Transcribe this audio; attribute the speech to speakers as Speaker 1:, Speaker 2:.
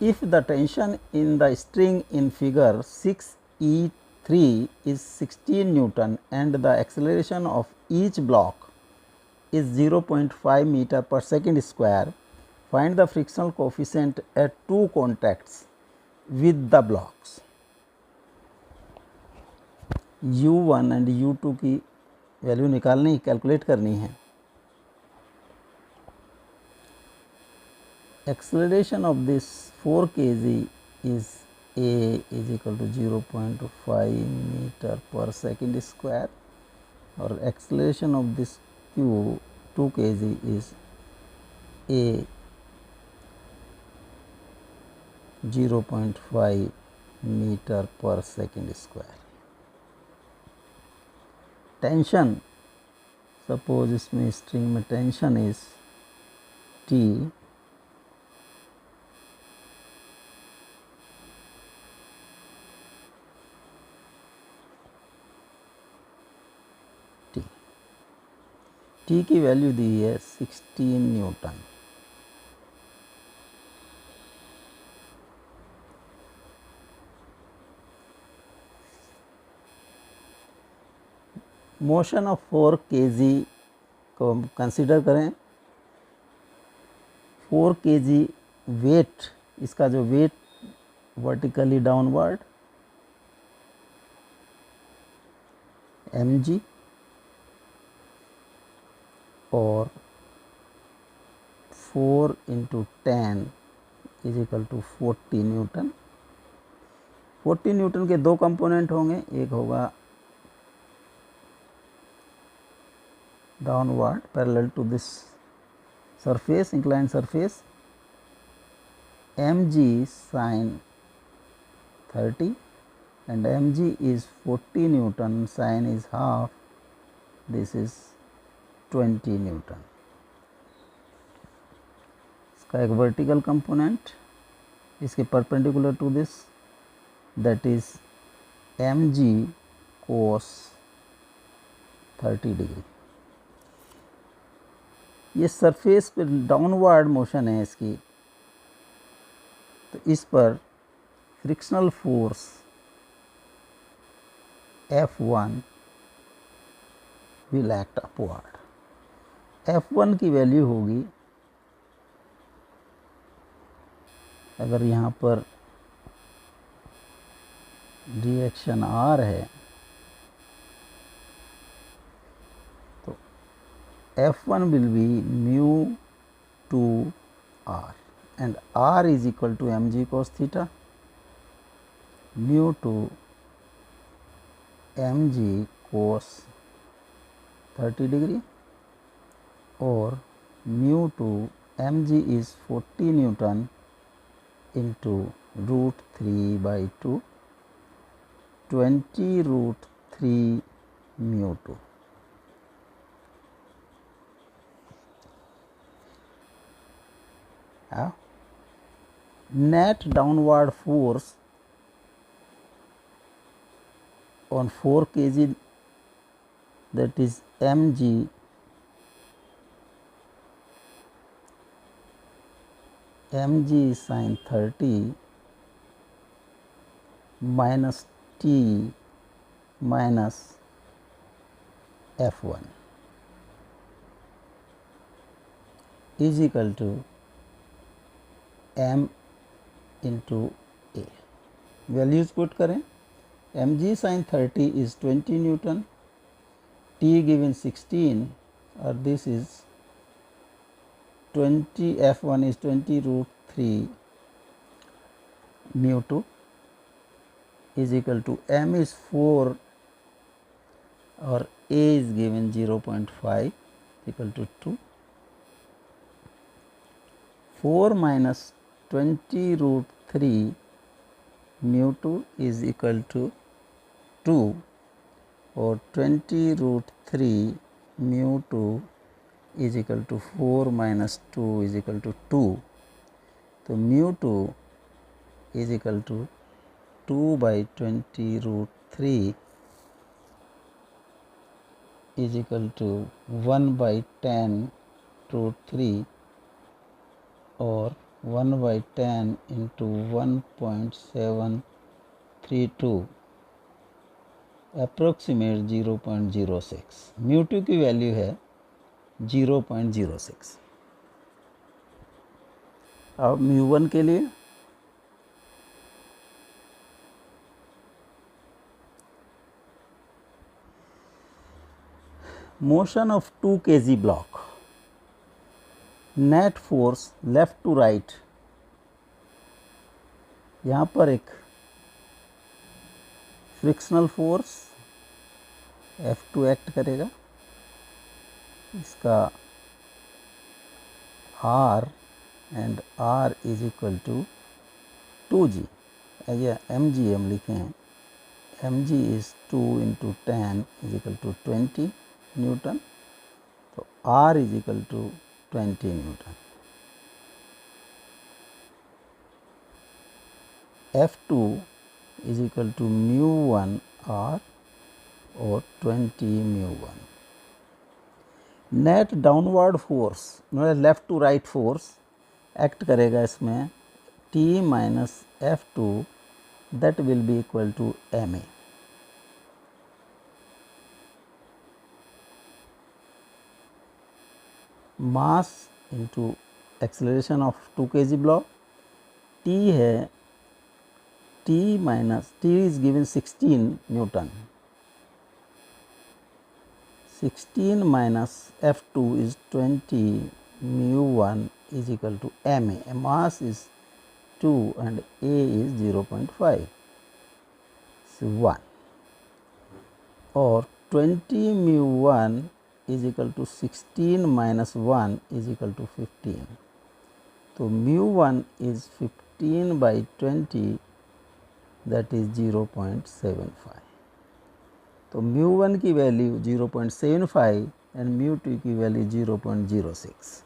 Speaker 1: If the tension in the string in figure 6E3 is 16 Newton and the acceleration of each block is 0.5 meter per second square, find the frictional coefficient at two contacts with the blocks. U1 and U2 की value निकालनी, calculate करनी है. Acceleration of this 4 kg is A is equal to 0.5 meter per second square, or acceleration of this Q 2 kg is A 0.5 meter per second square. Tension, suppose इसमें string में tension is T, T की value दी है 16 Newton. Motion of 4 kg को consider करें. 4 kg wait, इसका जो wait vertically downward mg और 4 into 10 is equal to 40 newton. 40 newton के दो कंपोनेंट होंगे, एक होगा downward parallel to this surface, inclined surface, mg sin 30 and mg is 40 Newton, sin is half, this is 20 Newton. इसका एक vertical component इसके perpendicular to this, that is mg cos 30 degree. ये surface पे downward motion है इसकी, तो इस पर frictional force F1 will act upward. F1 की वैल्यू होगी, अगर यहाँ पर रिएक्शन R है तो F1 will be mu 2 R, and R is equal to mg cos theta, mu 2 mg cos 30 degree, और mu 2 mg is 40 Newton into root 3 by 2, 20 root 3 mu 2. Net downward force on 4 kg, that is mg sin 30 minus T minus F1 is equal to m into a. Values put करें. mg sin 30 is 20 Newton, T given 16, or this is 20, F1 is 20 root 3 mu 2 is equal to m is 4, or a is given 0.5 equal to 2. 4 minus 20 root 3 mu 2 is equal to 2, or 20 root 3 mu 2 is equal to 4 minus 2 is equal to 2. So mu 2 is equal to 2 by 20 root 3 is equal to 1 by 10 root 3, or 1/10 into 1.732 approximate 0.06। Mu two की value है 0.06। अब mu one के लिए motion of 2 kg block, net force left to right, यहाँ पर एक frictional force F2 act करेगा, इसका R and R is equal to 2G, या mg हम लिखे हैं, mg is 2 into 10 is equal to 20 newton, तो R is equal to 20 newton. F2 is equal to mu one R और 20 mu one. Net downward force, left to right force act करेगा इसमें T minus F2, that will be equal to ma। Mass into acceleration of 2 kg block, T है T minus T is given 16 Newton, 16 minus F2 is 20 mu 1 is equal to ma. Mass is 2 and A is 0.5, so 1, और 20 mu 1 is equal to 16 minus 1 is equal to 15, तो mu 1 is 15 by 20, that is 0.75, तो mu one की value 0.75 and mu two की value 0.06।